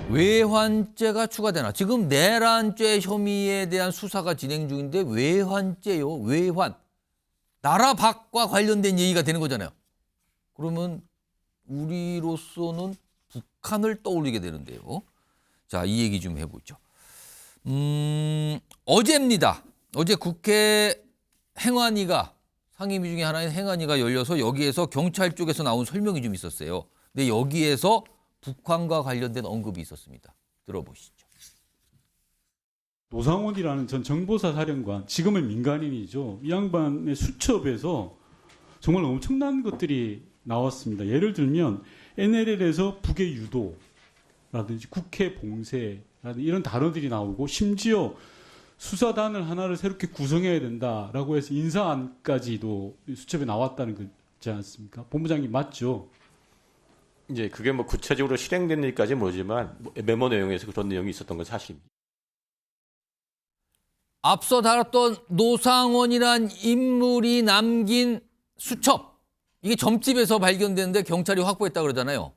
외환죄가 추가되나? 지금 내란죄 혐의에 대한 수사가 진행 중인데 외환죄요. 외환. 나라 밖과 관련된 얘기가 되는 거잖아요. 그러면 우리로서는 북한을 떠올리게 되는데요. 자, 이 얘기 좀 해보죠. 어제입니다. 어제 국회 행안위가 상임위 중에 하나인 행안위가 열려서 여기에서 경찰 쪽에서 나온 설명이 좀 있었어요. 근데 여기에서 북한과 관련된 언급이 있었습니다. 들어보시죠. 노상원이라는 전 정보사 사령관, 지금은 민간인이죠. 이 양반의 수첩에서 정말 엄청난 것들이 나왔습니다. 예를 들면 NLL에서 북의 유도라든지 국회 봉쇄라든지 이런 단어들이 나오고, 심지어 수사단을 하나를 새롭게 구성해야 된다라고 해서 인사안까지도 수첩에 나왔다는 거지 않습니까? 본부장님 맞죠? 이제 그게 뭐 구체적으로 실행된 일까지는 모르지만 메모 내용에서 그런 내용이 있었던 건 사실입니다. 앞서 다뤘던 노상원이란 인물이 남긴 수첩. 이게 점집에서 발견됐는데 경찰이 확보했다 그러잖아요.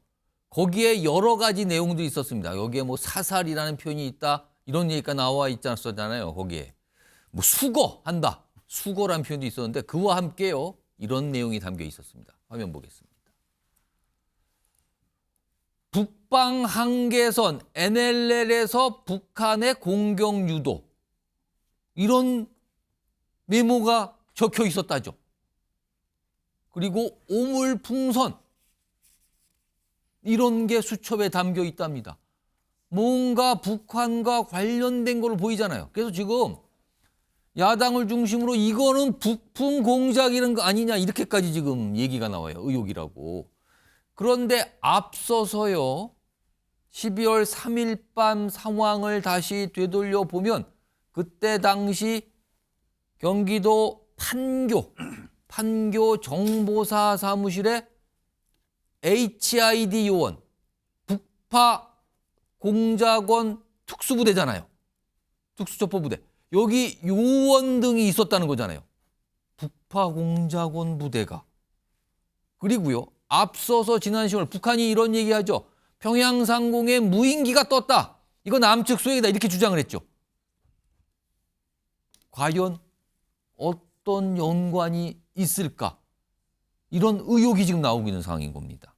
거기에 여러 가지 내용들이 있었습니다. 여기에 뭐 사살이라는 표현이 있다. 이런 얘기가 나와 있지 않았잖아요. 거기에. 뭐 수거한다. 수거란 표현도 있었는데 그와 함께요. 이런 내용이 담겨 있었습니다. 화면 보겠습니다. 북방 한계선 NLL에서 북한의 공격 유도. 이런 메모가 적혀 있었다죠. 그리고 오물풍선. 이런 게 수첩에 담겨 있답니다. 뭔가 북한과 관련된 걸로 보이잖아요. 그래서 지금 야당을 중심으로 이거는 북풍 공작 이런 거 아니냐 이렇게까지 지금 얘기가 나와요. 의혹이라고. 그런데 앞서서요. 12월 3일 밤 상황을 다시 되돌려 보면 그때 당시 경기도 판교 정보사 사무실에 HID 요원, 북파 공작원 특수부대잖아요. 특수첩보부대. 여기 요원 등이 있었다는 거잖아요. 북파 공작원 부대가. 그리고요. 앞서서 지난 10월 북한이 이런 얘기하죠. 평양 상공에 무인기가 떴다. 이거 남측 소행이다. 이렇게 주장을 했죠. 과연 어떤 연관이 있을까? 이런 의혹이 지금 나오고 있는 상황인 겁니다.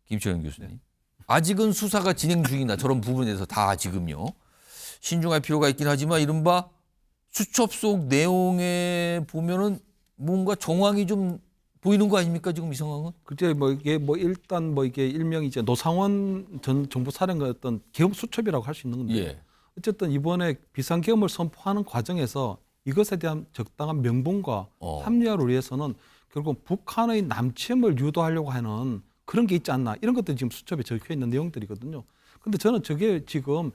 김초영 교수님. 아직은 수사가 진행 중이다. 저런 부분에 대해서 다 지금요. 신중할 필요가 있긴 하지만 이른바 수첩 속 내용에 보면은 뭔가 정황이 좀 보이는 거 아닙니까? 지금 이 상황은? 그때 뭐 이게 뭐 일단 뭐 이게 일명이 이제 노상원 전 정보사령관 어떤 계엄 수첩이라고 할 수 있는 건데 예. 어쨌든 이번에 비상계엄을 선포하는 과정에서 이것에 대한 적당한 명분과 합리화를 위해서는 결국 북한의 남침을 유도하려고 하는 그런 게 있지 않나 이런 것들이 지금 수첩에 적혀 있는 내용들이거든요. 근데 저는 저게 지금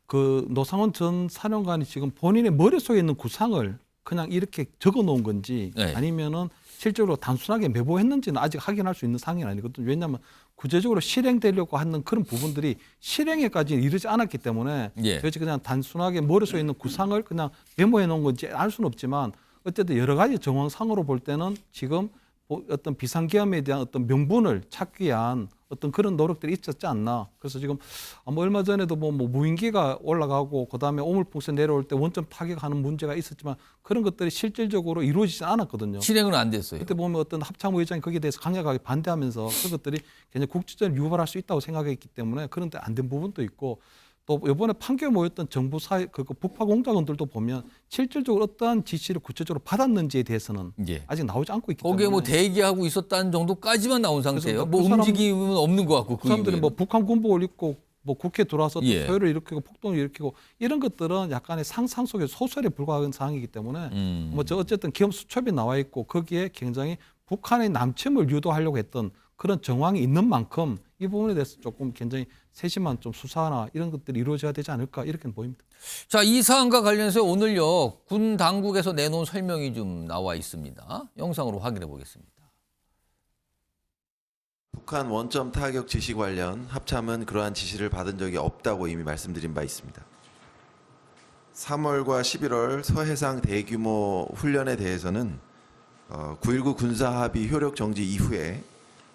그 노상원 전 사령관이 지금 본인의 머릿속에 있는 구상을 그냥 이렇게 적어 놓은 건지 네. 아니면은 실제로 단순하게 메모했는지는 아직 확인할 수 있는 상황이 아니거든요. 왜냐하면 구체적으로 실행되려고 하는 그런 부분들이 실행에까지 이르지 않았기 때문에 예. 그래서 그냥 단순하게 머릿속에 있는 구상을 그냥 메모해 놓은 건지 알 수는 없지만 어쨌든 여러 가지 정황상으로 볼 때는 지금 어떤 비상계엄에 대한 어떤 명분을 찾기 위한 어떤 그런 노력들이 있었지 않나. 그래서 지금 뭐 얼마 전에도 뭐 무인기가 올라가고 그다음에 오물풍선 내려올 때 원점 타격하는 문제가 있었지만 그런 것들이 실질적으로 이루어지지 않았거든요. 실행은 안 됐어요. 그때 보면 어떤 합참의 의장이 거기에 대해서 강력하게 반대하면서 그것들이 굉장히 국지전을 유발할 수 있다고 생각했기 때문에 그런데 안 된 부분도 있고 또 이번에 판교에 모였던 정부사 그 북파 공작원들도 보면 실질적으로 어떠한 지시를 구체적으로 받았는지에 대해서는 예. 아직 나오지 않고 있기 거기에 때문에 뭐 대기하고 있었다는 정도까지만 나온 상태예요. 그래서 뭐 그 사람- 움직임은 없는 것 같고. 그 사람들이 뭐 북한 군복을 입고 뭐 국회에 들어와서 또 예. 서열을 일으키고 폭동을 일으키고 이런 것들은 약간의 상상 속의 소설에 불과한 상황이기 때문에 뭐 저 어쨌든 기업 수첩이 나와 있고 거기에 굉장히 북한의 남침을 유도하려고 했던 그런 정황이 있는 만큼 이 부분에 대해서 조금 굉장히 세심한 좀 수사나 이런 것들이 이루어져야 되지 않을까 이렇게 보입니다. 자, 이 사안과 관련해서 오늘요 군 당국에서 내놓은 설명이 좀 나와 있습니다. 영상으로 확인해 보겠습니다. 북한 원점 타격 지시 관련 합참은 그러한 지시를 받은 적이 없다고 이미 말씀드린 바 있습니다. 3월과 11월 서해상 대규모 훈련에 대해서는 9.19 군사합의 효력 정지 이후에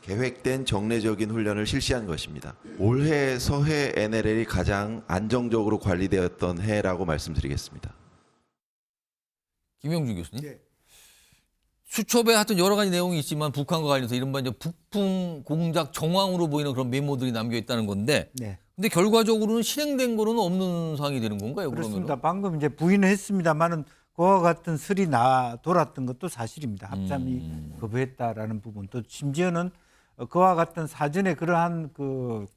계획된 정례적인 훈련을 실시한 것입니다. 올해 서해 NLL이 가장 안정적으로 관리되었던 해라고 말씀드리겠습니다. 김영준 교수님. 예. 수첩에 하여튼 여러 가지 내용이 있지만 북한과 관련해서 이른바 이제 북풍 공작 정황으로 보이는 그런 메모들이 남겨 있다는 건데, 네. 근데 결과적으로는 실행된 거는 없는 상황이 되는 건가요? 그렇습니다. 그러면 방금 이제 부인을 했습니다만은 그와 같은 설이 돌았던 것도 사실입니다. 합참이 거부했다라는 부분, 또 심지어는 그와 같은 사전에 그러한 그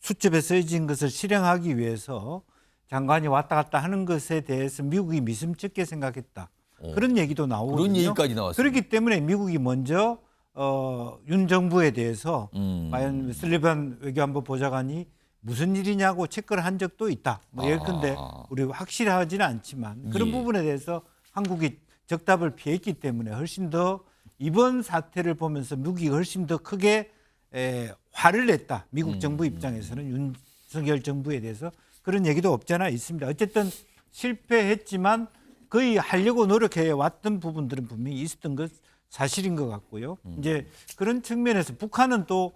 수첩에 쓰여진 것을 실행하기 위해서 장관이 왔다 갔다 하는 것에 대해서 미국이 미심쩍게 생각했다. 그런 얘기도 나오거든요. 그런 얘기까지 나왔어요. 그렇기 때문에 미국이 먼저 윤 정부에 대해서 과연 슬리반 외교안보 보좌관이 무슨 일이냐고 체크를 한 적도 있다. 뭐 예컨대 우리 확실하지는 않지만 그런 예. 부분에 대해서 한국이 적답을 피했기 때문에 훨씬 더 이번 사태를 보면서 미국이 훨씬 더 크게 화를 냈다. 미국 정부 입장에서는 윤석열 정부에 대해서 그런 얘기도 없잖아 있습니다. 어쨌든 실패했지만 거의 하려고 노력해 왔던 부분들은 분명히 있었던 것 사실인 것 같고요. 이제 그런 측면에서 북한은 또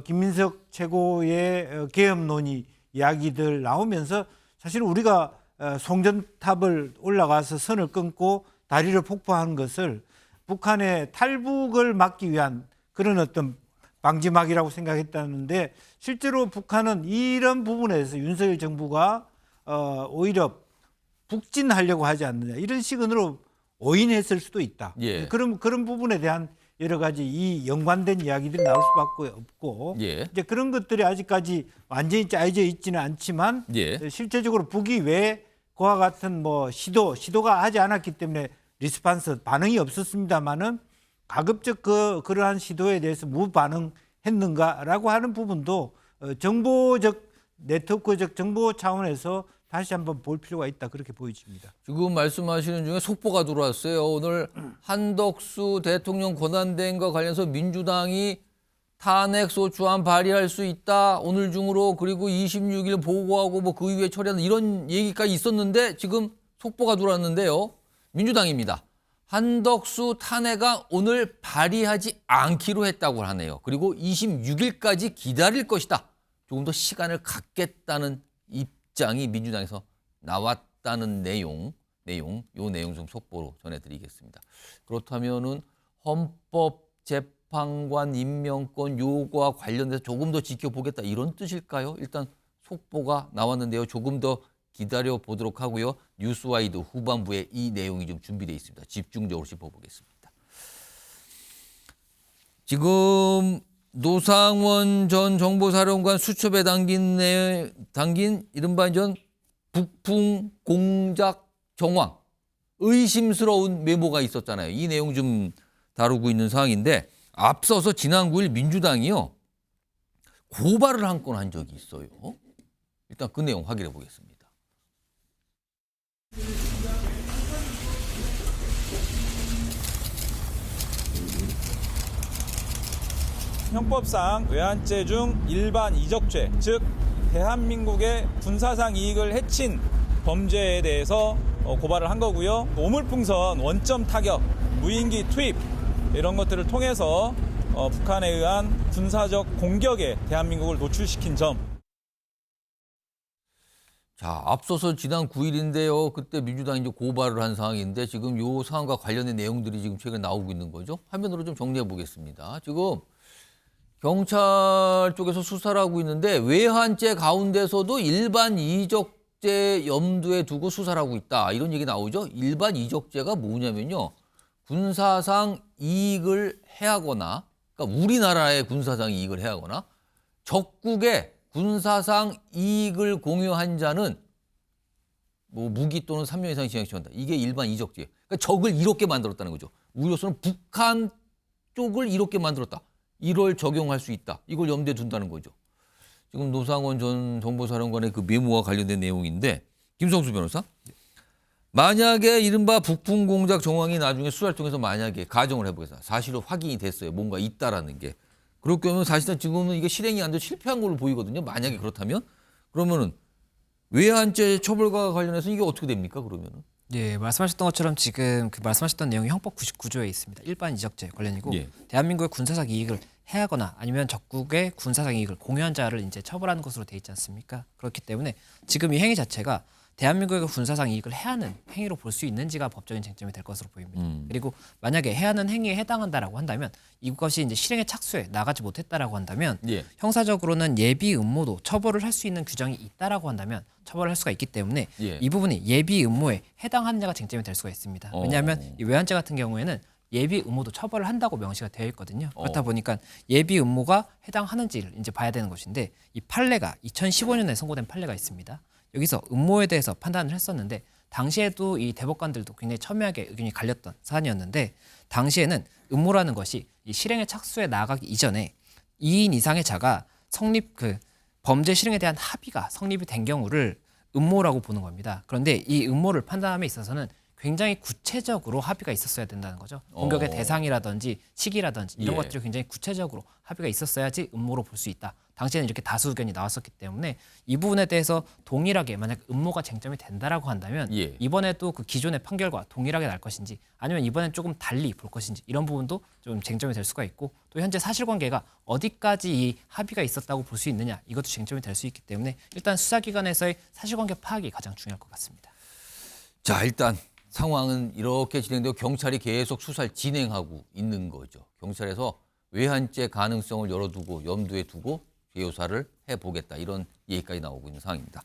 김민석 최고의 계엄 논의 이야기들 나오면서 사실 우리가 송전탑을 올라가서 선을 끊고 다리를 폭파한 것을 북한의 탈북을 막기 위한 그런 어떤 방지막이라고 생각했다는데 실제로 북한은 이런 부분에서 윤석열 정부가 오히려 북진하려고 하지 않느냐 이런 식으로 오인했을 수도 있다. 예. 그런 부분에 대한 여러 가지 이 연관된 이야기들이 나올 수밖에 없고 예. 이제 그런 것들이 아직까지 완전히 짜여져 있지는 않지만 예. 실제적으로 북이 왜 그와 같은 뭐 시도가 하지 않았기 때문에 리스판스 반응이 없었습니다만은 가급적 그러한 시도에 대해서 무반응했는가라고 하는 부분도 정보적 네트워크적 정보 차원에서 다시 한번 볼 필요가 있다 그렇게 보여집니다. 지금 말씀하시는 중에 속보가 들어왔어요. 오늘 한덕수 대통령 권한대행과 관련해서 민주당이 탄핵 소추안 발의할 수 있다. 오늘 중으로 그리고 26일 보고하고 뭐 그 이후에 처리하는 이런 얘기까지 있었는데 지금 속보가 들어왔는데요. 민주당입니다. 한덕수 탄핵안 오늘 발의하지 않기로 했다고 하네요. 그리고 26일까지 기다릴 것이다. 조금 더 시간을 갖겠다는 입장이 민주당에서 나왔다는 내용 좀 속보로 전해드리겠습니다. 그렇다면은 헌법재판관 임명권 요구와 관련돼서 조금 더 지켜보겠다 이런 뜻일까요? 일단 속보가 나왔는데요. 조금 더 기다려 보도록 하고요. 뉴스와이드 후반부에 이 내용이 좀 준비되어 있습니다. 집중적으로 짚어보겠습니다. 지금 노상원 전 정보사령관 수첩에 담긴 이른바 전 북풍 공작 정황 의심스러운 메모가 있었잖아요. 이 내용 좀 다루고 있는 상황인데 앞서서 지난 9일 민주당이요 고발을 한 건 한 적이 있어요. 일단 그 내용 확인해 보겠습니다. 형법상 외환죄 중 일반 이적죄, 즉 대한민국의 군사상 이익을 해친 범죄에 대해서 고발을 한 거고요. 오물풍선, 원점 타격, 무인기 투입 이런 것들을 통해서 북한에 의한 군사적 공격에 대한민국을 노출시킨 점. 자, 앞서서 지난 9일인데요. 그때 민주당이 이제 고발을 한 상황인데 지금 요 상황과 관련된 내용들이 지금 최근에 나오고 있는 거죠. 화면으로 좀 정리해 보겠습니다. 지금 경찰 쪽에서 수사를 하고 있는데 외환죄 가운데서도 일반 이적죄 염두에 두고 수사를 하고 있다. 이런 얘기 나오죠. 일반 이적죄가 뭐냐면요. 군사상 이익을 해하거나 그러니까 우리나라의 군사상 이익을 해하거나 적국의 군사상 이익을 공유한 자는 뭐 무기 또는 3년 이상 징역 처한다. 이게 일반 이적죄. 그러니까 적을 이렇게 만들었다는 거죠. 우리로서는 북한 쪽을 이렇게 만들었다. 이걸 적용할 수 있다. 이걸 염두에 둔다는 거죠. 지금 노상원 전 정보사령관의 그 메모와 관련된 내용인데 김성수 변호사. 만약에 이른바 북풍 공작 정황이 나중에 수사를 통해서 만약에 가정을 해보겠습니다. 사실로 확인이 됐어요. 뭔가 있다라는 게. 그렇게 하면 사실상 지금은 이게 실행이 안 돼 실패한 걸로 보이거든요. 만약에 그렇다면 그러면은 외환죄 처벌과 관련해서 이게 어떻게 됩니까? 그러면은 예, 말씀하셨던 것처럼 지금 그 말씀하셨던 내용이 형법 99조에 있습니다. 일반 이적죄 관련이고 예. 대한민국의 군사적 이익을 해하거나 아니면 적국의 군사상 이익을 공유한 자를 이제 처벌하는 것으로 돼 있지 않습니까? 그렇기 때문에 지금 이 행위 자체가 대한민국의 군사상 이익을 해하는 행위로 볼 수 있는지가 법적인 쟁점이 될 것으로 보입니다. 그리고 만약에 해하는 행위에 해당한다라고 한다면 이것이 이제 실행의 착수에 나가지 못했다라고 한다면 예. 형사적으로는 예비 음모도 처벌을 할 수 있는 규정이 있다라고 한다면 처벌을 할 수가 있기 때문에 예. 이 부분이 예비 음모에 해당하느냐가 쟁점이 될 수가 있습니다. 왜냐하면 이 외환죄 같은 경우에는 예비 음모도 처벌을 한다고 명시가 되어 있거든요. 그렇다 보니까 예비 음모가 해당하는지를 이제 봐야 되는 것인데 이 판례가 2015년에 선고된 판례가 있습니다. 여기서 음모에 대해서 판단을 했었는데 당시에도 이 대법관들도 굉장히 첨예하게 의견이 갈렸던 사안이었는데 당시에는 음모라는 것이 이 실행의 착수에 나아가기 이전에 2인 이상의 자가 범죄 실행에 대한 합의가 성립이 된 경우를 음모라고 보는 겁니다. 그런데 이 음모를 판단함에 있어서는 굉장히 구체적으로 합의가 있었어야 된다는 거죠. 공격의 대상이라든지 시기라든지 이런 예. 것들이 굉장히 구체적으로 합의가 있었어야지 음모로 볼 수 있다. 당시에는 이렇게 다수 의견이 나왔었기 때문에 이 부분에 대해서 동일하게 만약 음모가 쟁점이 된다라고 한다면 예. 이번에도 그 기존의 판결과 동일하게 날 것인지 아니면 이번엔 조금 달리 볼 것인지 이런 부분도 좀 쟁점이 될 수가 있고 또 현재 사실관계가 어디까지 이 합의가 있었다고 볼 수 있느냐 이것도 쟁점이 될 수 있기 때문에 일단 수사기관에서의 사실관계 파악이 가장 중요할 것 같습니다. 자, 일단 상황은 이렇게 진행되고 경찰이 계속 수사를 진행하고 있는 거죠. 경찰에서 외환죄 가능성을 열어두고 염두에 두고 재조사를 해보겠다 이런 얘기까지 나오고 있는 상황입니다.